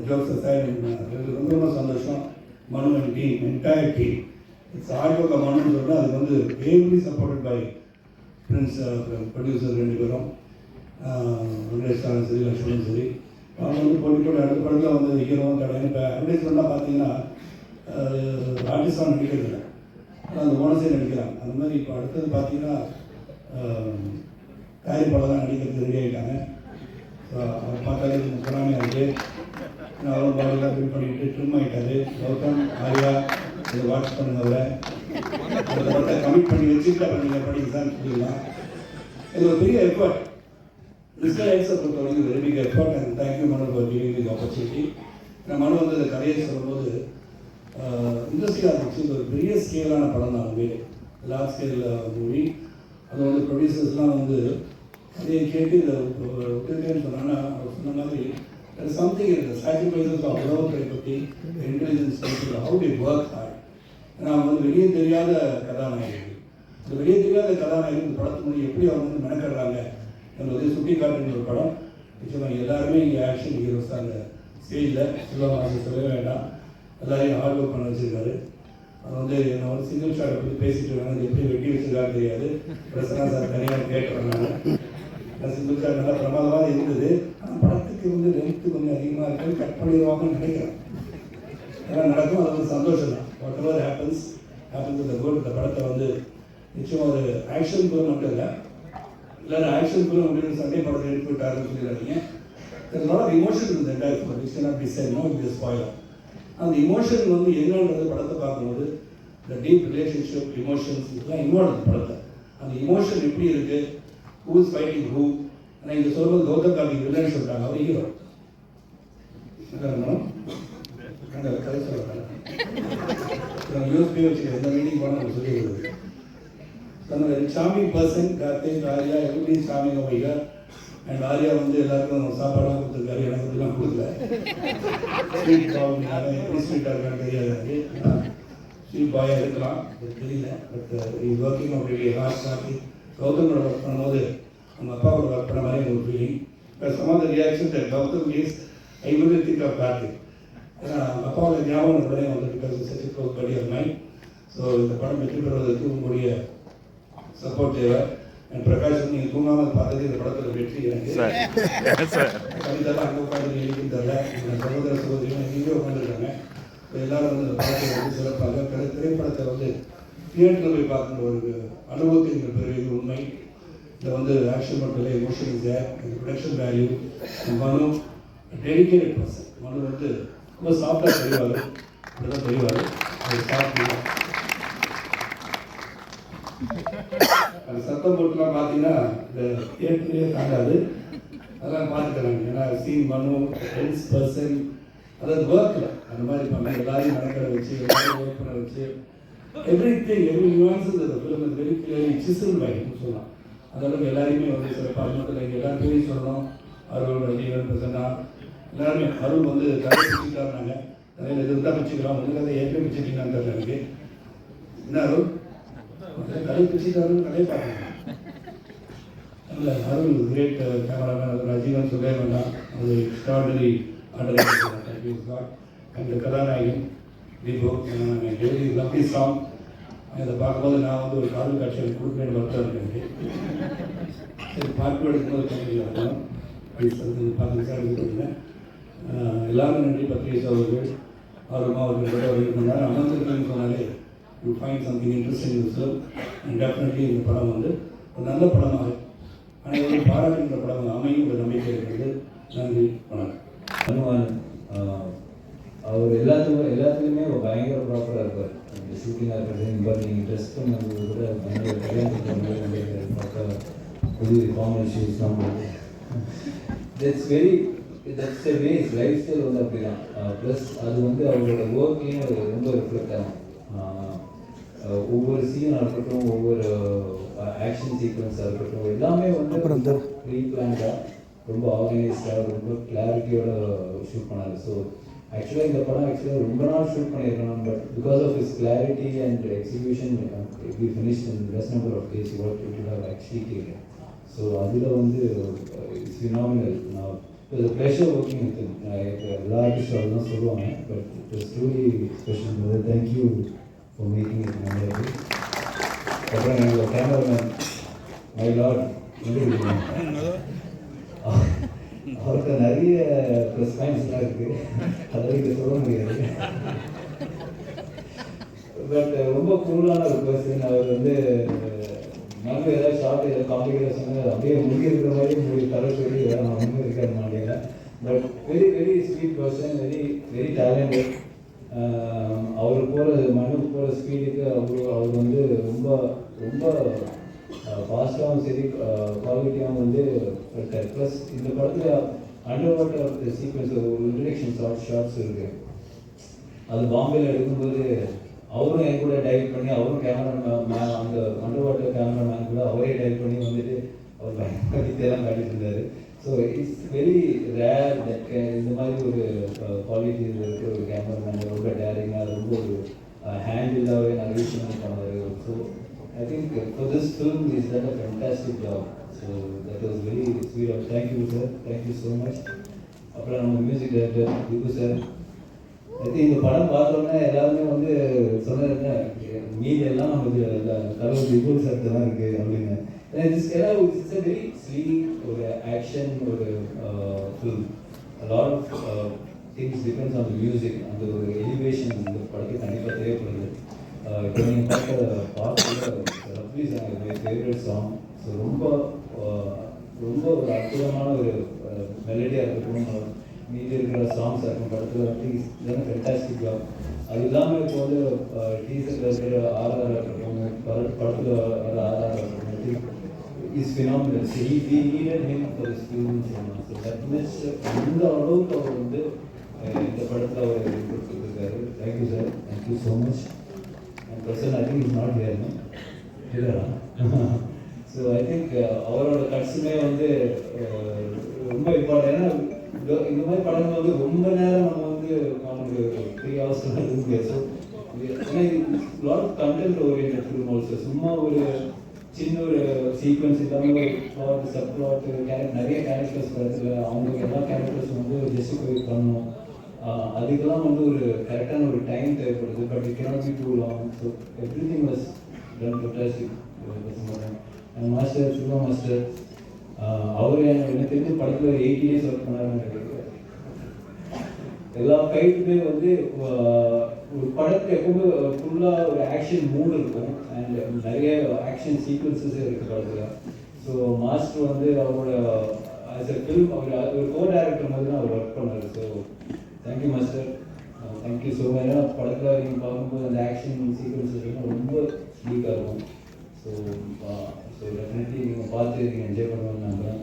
Jokes aside ரொம்ப ரொம்ப சந்தோஷம். Manu and team, entire team, it's art மனுன்னு சொன்னால் அது வந்து heavily supported by friends, producer 2 பேரும், வெங்கடேஷ் சரி, லட்சுமணும் சரி. அவங்க வந்து போட்டி அடுத்த படத்தில் வந்து ஹீரோவும் கிடையாது. இப்போ அட்வர்டைஸ்மெண்ட்லாம் பார்த்தீங்கன்னா ஆர்டிஸ்டாக நடிக்கிறதில்ல, ஆனால் அந்த ஓனஸே நடிக்கிறாங்க. அந்த மாதிரி இப்போ அடுத்தது பார்த்தீங்கன்னா காயப்பாடம் தான் நடிக்கிறதுக்கு ரெடி ஆகிட்டாங்க. ஸோ அதை பார்த்தாலே பொறாமையாக இருக்குது. அவ்வளோ பாடலாம் பில் பண்ணிட்டு ட்ரிம் ஆகிட்டாரு. கௌதம், ஆரியா இதை வாட்ச் பண்ணுங்க. அவரை அந்த படத்தை கமிட் பண்ணி வச்சுட்டு அப்புறம் நீங்கள் படிக்கலான்னு சொல்லிடலாம். இது ஒரு பெரிய எஃபர்ட். மிஸ்டர் ஐட்ஸை பொறுத்த வரைக்கும் very big effort. And thank you Manu for giving the opportunity. நான் மனு வந்து இந்த கதையை சொல்லும்போது இண்டஸ்ட்ரியாக இருந்துச்சு. இது ஒரு பெரிய ஸ்கேலான படம் தான். உண்மையிலே லார்ஜ் ஸ்கேல் மூவி. அது வந்து ப்ரொடியூசர்ஸ்லாம் வந்து அதை கேட்டு இதை ஒத்துக்கேன்னு சொன்னாங்கன்னா அவர் சொன்ன மாதிரி சம்திங் இருக்குது. சாக்ரிஃபைசஸ் ஆஃப் உலகத்தை பற்றி இன்டெலிஜென்ஸ் பற்றி ஹவு டு ஒர்க் ஹார்ட். ஏன்னா அவங்க வந்து வெளியே தெரியாத கதாநாயகர்கள். இந்த வெளியே தெரியாத கதாநாயகர்கள் இந்த படத்துக்கு முன்னாடி எப்படி அவங்க வந்து மெனக்கடுறாங்க என்பதை சுட்டி காட்டுற ஒரு படம். நிச்சயமாக எல்லாருமே இங்கே ஆக்ஷன் ஹீரோஸ் தான். அந்த ஸ்டேஜில் சொல்லுவாங்க, சொல்லவே வேண்டாம், எல்லாரையும் ஹார்ட் ஒர்க் பண்ண வச்சுருக்காரு. அது வந்து என்ன ஒரு சிங்கிள் ஷாட்டை பற்றி பேசிட்டு இருக்காங்க, எப்படி வெட்டி வச்சுருக்காரு தெரியாது. பிரசன்னா சார் தனியாக கேட்டுறாங்க. சிங்கிள் ஷாட் நல்லா பிரமாதமாக இருந்தது. ஆனால் படத்துக்கு வந்து லென்த்து கொஞ்சம் அதிகமாக இருக்குது, கட் பண்ணிடுவாங்கன்னு நினைக்கிறேன். அதெல்லாம் நடக்கும். அது வந்து சந்தோஷம் தான். வாட் எவர் ஹேப்பன்ஸ் இந்த குட். இந்த படத்தை வந்து நிச்சயமாக ஒரு ஆக்ஷன் குழு மட்டும் இல்லை, எல்லாரும் ஆக்ஷன் குழு அப்படின்னு சண்டே படத்தை எடுத்து விட்டாருன்னு சொல்லிடுறாங்க. அதனால இமோஷன் இருந்தது entire it's not decide no it is spoil. அந்த இமோஷன் வந்து என்னன்றது படத்தை பார்க்கும்போது இந்த டீப் ரிலேஷன்ஷிப் இமோஷன்ஸ் இதெல்லாம் இன்வால்வ் படத்தை. அந்த இமோஷன் எப்படி இருக்குது, ஹூ இஸ் ஃபைட்டிங் ஹூ. ஆனால் இங்கே சொல்லும்போது கௌதம் கார்த்திக் வில்லன்னு சொல்லிட்டாங்க, அவர் ஹீரோ. அந்த கதை சொல்கிறாங்க யூஎஸ்பி வச்சு எந்த மீட்டிங் போனால் நம்ம சொல்லி கொடுக்குது. அந்த சாமிங் பர்சன் கார்த்திக், ஆரியா, எப்படி சாமிங் வைகா. அண்ட் ஆரியா வந்து எல்லாருக்கும் சாப்பாடுலாம் கொடுத்துருக்காரு, எனக்கு இதெல்லாம் கொடுக்கல. ஸ்வீட் பாவம் எப்படி ஸ்வீட்டாக இருக்கான்னு தெரியாது எனக்கு. ஸ்வீட் பாயாக இருக்கலாம், அது தெரியல. பட் இஸ் ஒர்க்கிங் அப்படி ஹார்ட் கார்த்திக். கௌதமோட ஒர்க் பண்ணும்போது அவங்க அப்பாவோட ஒர்க் பண்ண மாதிரி ஒரு feeling. But some of the reaction Gautham is I will think of Karthik. ஏன்னா அவங்க அப்பாவோட ஞாபகம் உடனே வந்து because such close buddy of mind. So இந்த படம் வெற்றி பெறுவதற்கு உங்களுடைய சப்போர்ட் தேவை. அண்ட் பிரகாஷ் வந்து நீங்கள் தூங்காமல் பார்த்தது இந்த படத்தில் வெற்றி. எனக்கு கவிதெல்லாம் அங்கே உட்காந்து எழுதின்னு தரல. எங்கள் சகோதர சகோதரியும் எங்கேயோ உட்காந்துருக்காங்க. எல்லாரும் வந்து இந்த படத்தை வந்து சிறப்பாக திரைப்படத்தை வந்து தியேட்டரில் போய் பார்க்குற ஒரு அனுபவத்தின் பெரிய உண்மை. இதில் வந்து ஆக்ஷன் மட்டும் இல்லை, emotion is there, production value. Manu dedicated person. Manu வந்து ரொம்ப சாஃப்டாக தெரிவார், இப்படிதான் தெரிவார். அது சாப்பிட்டு அது சத்தம் போட்டுலாம் பார்த்தீங்கன்னா இந்த தியேட்டர்லேயே தாங்காது. அதெல்லாம் பார்த்துக்கிறாங்க. ஏன்னா சீன் மனு ஹெல்ஸ் பர்சன், அதாவது ஒர்க்கில் அந்த மாதிரி பண்ண எல்லாரையும் நடக்கிற வச்சு எல்லாரையும் ஒர்க் பண்ண வச்சு எவ்ரிதிங் எவ்ரி நியூவான்ஸ் இந்த film is very clearly chisel by சொல்லலாம். அதோட எல்லாருமே வந்து சிறப்பாக மட்டும் இல்லை, எல்லாரும் பேரையும் சொல்லணும். அருள், ரஜினிகாந்த், பிரசன்னா எல்லாருமே. அருள் வந்து கதை பிடிச்சிட்டாருனாங்க, தலையில் எது இருந்தால் பிடிச்சிக்கலாம். ஒன்று கதை ஏற்கனவே பிடிச்சிட்டீங்கன்னு தெரியல எனக்கு. என்ன அருள் கதை பிடிச்சிட்டாருன்னு கதையை பார்க்கணும். இல்லை அருள் கிரேட் கேமராமேன். ரஜினிகாந்த் சொல்லவே வேண்டாம், அது எக்ஸ்ட்ராடனரி ஆர்டர். அண்ட் கதாநாயகன் தீபோ டெய்லி லவ்லி சாங். இதை பார்க்கும்போது நான் வந்து ஒரு காதல் காட்சியில் கொடுக்குறேன்னு வருத்தம் இருக்கேன். சரி பாட்டு எடுக்கும்போது கேட்கலாம் பார்த்து விசாரிச்சு கொடுத்தேன். எல்லாரும் நன்றி. பத்திரிகை அவர்கள் ஆர்வமாக அவர்கள் இருந்தார். அமர்ந்திருக்கேன்னு சொன்னாலே you find something interesting in sir. And definitely இந்த படம் வந்து ஒரு நல்ல படமாக அனைவரும் பாராட்டுகின்ற படம் அமையும் ஒரு நம்பிக்கை இருக்கிறது. நன்றி, வணக்கம். ஹனுமான் அவர் எல்லாத்துலேயுமே பயங்கர ப்ராப்பராக இருப்பார். இந்த ஷூட்டிங்காக இருக்கிறது பட் நீங்கள் ட்ரெஸ் பண்ணது கூட பயங்கர கல்யாணத்துக்கு ப்ராப்பராக புது காமன் ஷூஸ்லாம் போட்டு that's a ways lifestyle வந்து அப்படி தான். ப்ளஸ் அது வந்து அவரோட ஒர்க்லேயும் அது ரொம்ப ரிஃப்ளெக்ட் ஆகும். ஒவ்வொரு சீனாக இருக்கட்டும், ஒவ்வொரு ஆக்ஷன் சீக்வன்ஸாக இருக்கட்டும், எல்லாமே வந்து ப்ரீ பிளான்டாக ரொம்ப ஆர்கனைஸ்டாக ரொம்ப கிளாரிட்டியோட ஷூட் பண்ணார். ஸோ ஆக்சுவலாக இந்த படம் ரொம்ப நாள் ஷூட் பண்ணியிருக்கணும். But because of is clarity and execution we finished in less number of days what it would have actually taken. So அதில் வந்து இட்ஸ் ஃபினாமினல். நான் இட்ஸ் ப்ளஷர் ஒர்க்கிங் வித் எல்லா ஆர்டிஸ்ட் அதுதான் சொல்லுவாங்க. But it was truly special brother. Thank you for making it memorable. அப்புறம் எங்களோட cameraman my Lord அவருக்கு நிறைய ப்ளஸ் பாயிண்ட்ஸ்லாம் இருக்குது, அதெல்லாம் இங்கே சொல்ல முடியாது. பட் ரொம்ப கூலான ஒரு பர்சன். அவர் வந்து நம்ம ஏதாவது ஷார்ட் ஏதாவது காம்ப்ளிகேட்டாக சொன்னால் அப்படியே முடிக்கிற மாதிரி முடிவு தர சொல்லி நான் ஒன்றும் இருக்க மாட்டேங்க. But very very sweet person, very very talented. அவர் போகிற மனுக்கு போகிற ஸ்பீடுக்கு அவர் வந்து ரொம்ப ரொம்ப ஃபாஸ்ட்டாகவும் சரி குவாலிட்டியாகவும் வந்து இருக்கார். ப்ளஸ் இந்த படத்தில் அண்டர் வாட்டர் சீக்வன்ஸ் ஒரு இன்ட்ரடக்ஷன் ஷார்ட்ஸ் இருக்குது. அது பாம்பேயில் எடுக்கும்போது அவரும் என் கூட டைவ் பண்ணி, அவரும் கேமரா அந்த அண்டர் வாட்டர் கேமராமேன் கூட அவரே டைவ் பண்ணி வந்துட்டு அவர் பயன்படுத்தியெல்லாம் காட்டிட்டு இருந்தார். So it's very rare that இந்த மாதிரி ஒரு குவாலிட்டி இருக்கிற ஒரு கேமராமேன் ரொம்ப டேரிங்காக ரொம்ப ஒரு ஹேண்டிலாகவே நிறைய விஷயங்கள் பண்ணுவார். So I think for this film he's done a fantastic job. So that was very sweet of. Thank you sir, thank you so much. அப்புறம் நம்ம music director Tipu sir. I think இந்த படம் பார்த்தோன்னே எல்லாருமே வந்து சொன்னது மீதி எல்லாம் நமக்கு கடவுள் திப்பு சார் தான் இருக்குது அப்படின்னு. இட்ஸ் வெரி ஸ்வீட் ஒரு ஆக்ஷன் ஒரு film. Lot of things depends on the music. அந்த ஒரு எலிவேஷன் இந்த படத்துக்கு கண்டிப்பாக தேவைப்படுது. இப்போ நீங்கள் பார்க்குற பாட்டில் ரஃப்லி song my favourite song. So ரொம்ப ரொம்ப ஒரு அற்புதமான ஒரு மெலடியாக இருக்கட்டும், மீதி இருக்கிற சாங்ஸாக இருக்கும் படத்தில் ரஃப்லி இதெல்லாம் ஃபென்டாஸ்டிக் ஜாப். அது இல்லாமல் இப்போ வந்து டீசரில் இருக்கிற ஆர்ஆர் இருக்கட்டும், படத்தில் வர ஆர்ஆர் இருக்கட்டும், is phenomenal. We needed him for this film சொன்னாங்க. ஸோ தட் மீன்ஸ் இந்த அளவுக்கு அவர் வந்து இந்த படத்தில் அவர் கொடுத்துருக்காரு. Thank you sir, thank you so much. person I think is not here, no? So I think அவரோட கட்ஸுமே வந்து ரொம்ப இம்பார்ட்டன். ஏன்னா இந்த மாதிரி படங்கள் வந்து ரொம்ப நேரம் நம்ம வந்து நமக்கு 3 hours இருக்க முடியாது. So lot of content oriented film also. சும்மா ஒரு சின்ன ஒரு சீக்வன்ஸ் இல்லாமல் ஒரு பிளாட் சப் பிளாட் நிறைய கேரக்டர்ஸ் படத்தில் அவங்களுக்கு எல்லா கேரக்டர்ஸ் வந்து ஜஸ்டிஃபை பண்ணணும். அதுக்கெல்லாம் வந்து ஒரு கரெக்டான ஒரு டைம் தேவைப்படுது. But it cannot be too long. So everything was done fantastic. And master Siva master அவர் எனக்கு தெரிஞ்ச படத்தில் 80 days ஒர்க் பண்ணாருன்னு நினைக்கிறேன். எல்லா ஃபைட்டுமே வந்து ஒரு படத்தில் எப்பவுமே ஃபுல்லாக ஒரு ஆக்ஷன் மூட் இருக்கும் அண்ட் நிறைய ஆக்ஷன் சீக்வன்சஸ் இருக்குது படத்தில். ஸோ மாஸ்டர் வந்து அவரோட ஆஸ் எ ஃபில்ம் அவர் ஒரு கோ டைரக்டர் மாதிரி தான் அவர் ஒர்க் பண்ணார். So thank you master, thank you so much. ஏன்னா படத்தில் நீங்கள் பார்க்கும்போது அந்த ஆக்ஷன் சீக்வன்சஸ் ரொம்ப ஸ்லீக்காக இருக்கும். ஸோ டெஃபினெட்லி நீங்கள் பார்த்து நீங்கள் என்ஜாய் பண்ணுவாங்க நம்புகிறேன்.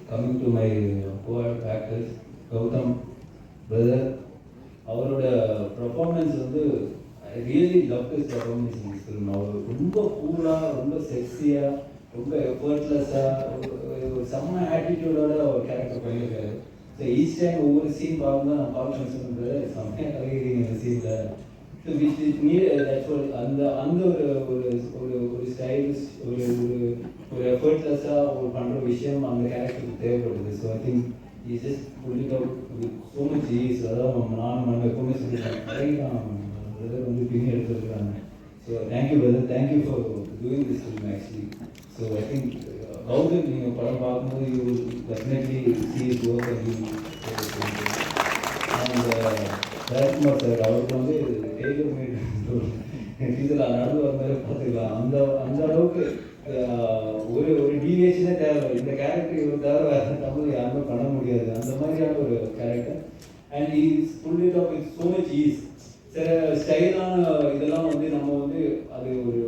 Coming to my co actors, Gautham brother, அவரோட பர்ஃபார்மன்ஸ் வந்து I really love this performance in this film. அவர் ரொம்ப கூலாக, ரொம்ப செக்ஸியாக, ரொம்ப எஃபர்ட்லெஸ்ஸாக, ஒரு செம்ம ஆட்டிடியூடோட ஒரு கேரக்டர் பண்ணியிருக்காரு. ஸோ ஈச் டைம் ஒவ்வொரு சீன் பார்க்கும்போது நான் பார்க்க சொல்லுறது செம்மையாக கலைகிறீங்க இந்த சீனில். ஸோ விச் இட் நீட் அந்த அந்த ஒரு ஒரு ஒரு ஒரு ஸ்டைலிஷ் ஒரு ஒரு ஒரு எஃபர்ட்லெஸ்ஸாக ஒரு பண்ணுற விஷயம் அந்த கேரக்டருக்கு தேவைப்படுது. So I think is just pull it out with so much ease. அதான் நான் எப்பவுமே சொல்லியிருக்கேன், கலைதான் பிரதர் வந்து பின்னி எடுத்துருக்குறாங்க. So thank you brother, thank you for doing this film actually. So I think Gautham நீங்கள் படம் பார்க்கும்போது you definitely see is work and Jayakumar sir அவருக்கு வந்து டெய்லர் மேட் இதில் நடந்து வர மாதிரி பார்த்துக்கலாம். அந்த அந்த அளவுக்கு ஒரு ஒரு டீவியேஷனே தேவை. இந்த கேரக்டர் இவர் தவிர வேறு தமிழ் யாருமே பண்ண முடியாது. அந்த மாதிரியான ஒரு character and is full it off with so much is. சில ஸ்டைலான இதெல்லாம் வந்து நம்ம வந்து அது ஒரு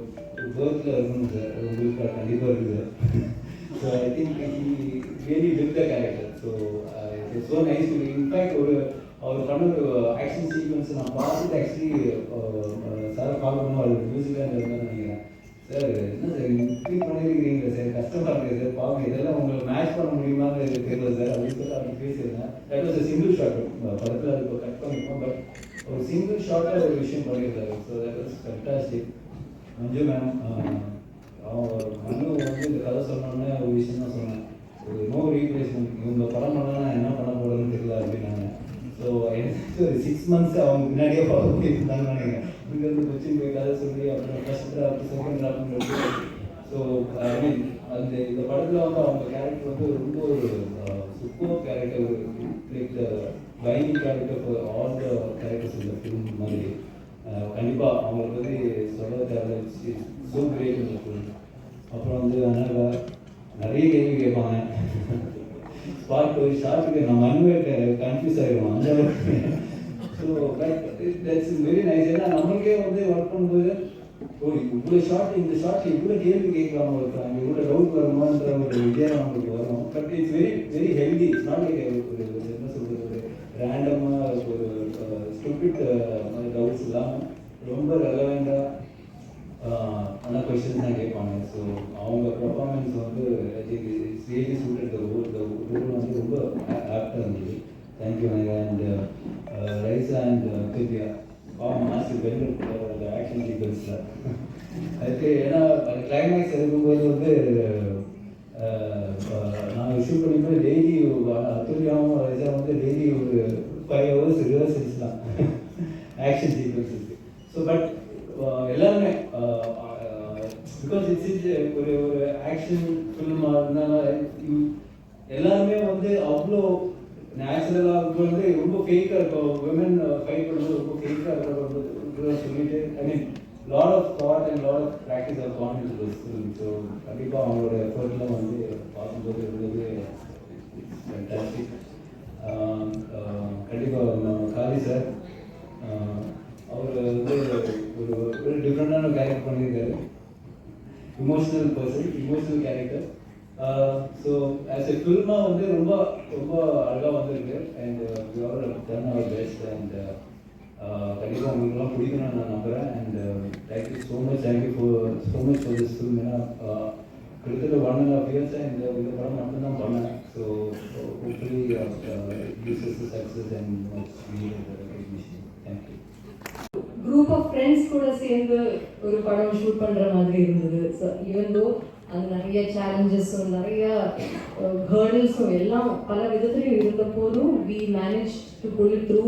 பேர்த்தில் இருக்கணும் சார், உங்களுக்கு கண்டிப்பாக இருக்குது. So I think really live the character. So it's so nice. In fact ஒரு அவர் பண்ண ஒரு ஆக்ஷன் சீக்வன்ஸ் நான் பார்த்துட்டு ஆக்சுவலி சார் பார்க்கணும், அது மியூசிக்காக இருந்தால் நினைக்கிறேன். சார் என்ன சார் இப்படி பண்ணியிருக்கிறீங்க சார், கஷ்டமாக இருக்குது சார், பார்க்க இதெல்லாம் உங்களை மேட்ச் பண்ண முடியுமான்னு தெரியல சார் அப்படின்னு சொல்லி அப்படி பேசியிருந்தேன். That was a single shot. படத்தில் அது இப்போ கட் பண்ணிப்போம், பட் ஒரு சிங்கிள் ஷாட்டாக ஒரு விஷயம் பண்ணியிருந்தாரு. So that was fantastic. Manju ma'am அவங்க மனு வந்து இந்த கதை சொன்னோன்னே ஒரு விஷயம் தான் சொன்னேன், ஒரு நோ ரீப்ளேஸ்மெண்ட். இவங்க படம் பண்ணால் நான் என்ன பண்ண போகிறேன்னு தெரியல. ஒரு 6 மந்த்ஸ் அவங்க முன்னாடியே ஃபாலோ பண்ணியிருந்தாங்கன்னு நினைக்கிறேன். இங்கேருந்து கொச்சின் போய் கதை சொல்லி அப்புறம் first draft second draft. So I mean இந்த படத்தில் வந்து அவங்க கேரக்டர் வந்து ரொம்ப ஒரு super character, like the binding character for all the characters இந்த ஃபிலிம் மாதிரி. கண்டிப்பாக அவங்களுக்கு வந்து சொல்ல தேவை, ஸோ கிரேட் இந்த ஃபிலிம். அப்புறம் வந்து அதனால் நிறைய கேள்வி கேட்பாங்க. ஸ்பாட் ஒரு ஷார்ட்டுக்கு நம்ம அன்வேட் கன்ஃபியூஸ் ஆகிடுவோம் அந்த அளவுக்கு. So but that's very nice. ஏன்னா நம்மளுக்கே வந்து ஒர்க் பண்ணும்போது இவ்வளோ ஷார்ட், இந்த ஷார்ட் இவ்வளோ கேள்வி கேட்கலாம இருக்காங்க, இவ்வளோ டவுட் வருமான்ற ஒரு இதே நம்மளுக்கு வரும். But it's very very healthy. It's not like ஒரு என்ன சொல்கிறது, ஒரு ரேண்டமாக ஒரு ஸ்டூபிட் டவுட்ஸ் இல்லாமல் ரொம்ப ரெலவெண்ட்டாக ஆன கொஸ்டின்ஸ் தான் கேட்பாங்க. ஸோ அவங்க பர்ஃபார்மன்ஸ் வந்து I think it's really suited the role வந்து ரொம்ப ஆப்டாக இருந்தது. Thank you. And Raiza and Divya master well action சீக்வன்ஸில் அதுக்கு ஏன்னா கிளைமேக்ஸ் இருக்கும்போது வந்து நாங்கள் ஷூட் பண்ணிக்கும்போது டெய்லி அத்துல்யாவும் ரைசா வந்து டெய்லி ஒரு 5 hours ரிஹர்சல்ஸ் தான் ஆக்ஷன் சீக்வன்ஸுக்கு. ஸோ பட் எல்லாருமே பிகாஸ் இட்ஸ் ஒரு ஆக்ஷன் ஃபில்மாக இருந்தாலும் எல்லாருமே வந்து அவ்வளோ நேச்சுரலாக வந்து ரொம்ப ஃபேக்காக இருக்கும். விமன் ஃபைட் பண்ணும்போது ரொம்ப ஃபேக்காக இருக்கிற சொல்லிட்டு I mean lot of thought and lot of practice of confidence this film. So கண்டிப்பாக அவங்களோட எஃபர்ட்லாம் வந்து பார்க்கும்போது இருந்தது ஃபேன்டாஸ்டிக். கண்டிப்பாக நம்ம காளி சார் அவர் வந்து ஒரு டிஃப்ரெண்டான கேரக்டர் பண்ணியிருக்காரு. Emotional person, emotional character. So as a ஃபில்மாக வந்து ரொம்ப ரொம்ப அழகாக வந்திருக்கு. அண்ட் வி ஆர் டன் அவர் பெஸ்ட். அண்ட் கண்டிப்பாக உங்களுக்குலாம் பிடிக்கணும்னு நான் நம்புகிறேன். And thank you so much for this film. ஏன்னா கிட்டத்தட்ட 1.5 years இந்த படம் மட்டும்தான் பண்ணேன். So hopefully this is success and much recognition. Thank you. Group of friends கூட சேர்ந்து ஒரு படம் ஷூட் பண்ணுற மாதிரி இருந்தது. ஸோ ஈவன் தோ அது நிறைய சேலஞ்சஸும் நிறைய ஹர்டில்ஸும் எல்லாம் பல விதத்துலையும் இருந்த போதும் we manage to pull it through.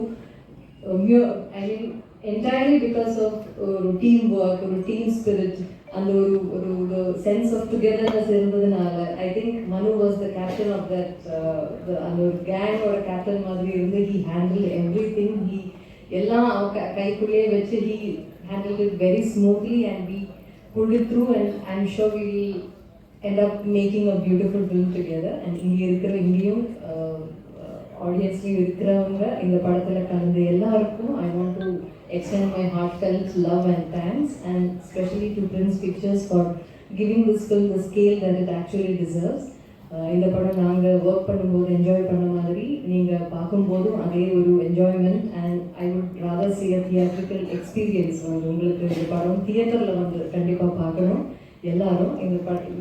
I mean entirely because of ஒரு டீம் ஒர்க், ஒரு டீம் ஸ்பிரிட், அந்த ஒரு சென்ஸ் ஆஃப் டுகெதர்னஸ் இருந்ததுனால I think Manu was the captain of that. அந்த ஒரு கேங்கோட கேப்டன் மாதிரி இருந்து he handle every thing. He எல்லாம் கைக்குள்ளேயே வச்சு he handled it very smoothly and we pulled it through, and I'm sure we will end up making a beautiful film together. And இங்கேயும் ஆடியன்ஸ்லையும் இருக்கிறவங்க இந்த படத்தில் கலந்து எல்லாருக்கும் I want to extend my heartfelt love and thanks, and especially to Prince Pictures for giving this film the scale that it actually deserves. இந்த படம் நாங்கள் work பண்ணும்போது என்ஜாய் பண்ண மாதிரி நீங்கள் பார்க்கும்போதும் அதே ஒரு enjoyment. And I would rather see a theatrical experience. உங்களுக்கு இந்த படம் தியேட்டரில் வந்து கண்டிப்பாக பார்க்கணும். எல்லாரும் இந்த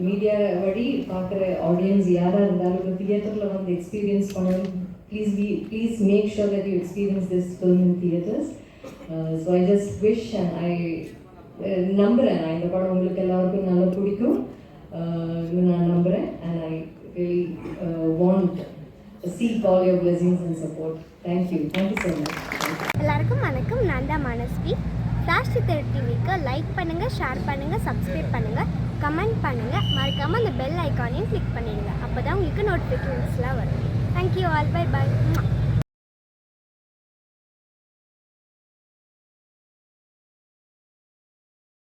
மீடியா வழி பார்க்குற ஆடியன்ஸ் யாராக இருந்தாலும் இந்த தியேட்டரில் வந்து எக்ஸ்பீரியன்ஸ் பண்ணணும். Please make sure that you experience this film in theatres. So I just wish and I நம்புகிறேன் நான் இந்த படம் உங்களுக்கு எல்லாருக்கும் நல்லா பிடிக்கும் நான் நம்புகிறேன். And I really want to seek all your blessings and support. Thank you so much. எல்லாருக்கும் வணக்கம். நான் தான் மனஸ்வி. ஃப்ளாஷ் சித்திரை டிவிக்கு லைக் பண்ணுங்கள், ஷேர் பண்ணுங்கள், சப்ஸ்கிரைப் பண்ணுங்கள், கமெண்ட் பண்ணுங்கள். மறக்காமல் அந்த பெல் ஐக்கானையும் கிளிக் பண்ணிடுங்க. அப்போ தான் உங்களுக்கு நோட்டிஃபிகேஷன்ஸ்லாம் வரும். Thank you all. Bye bye.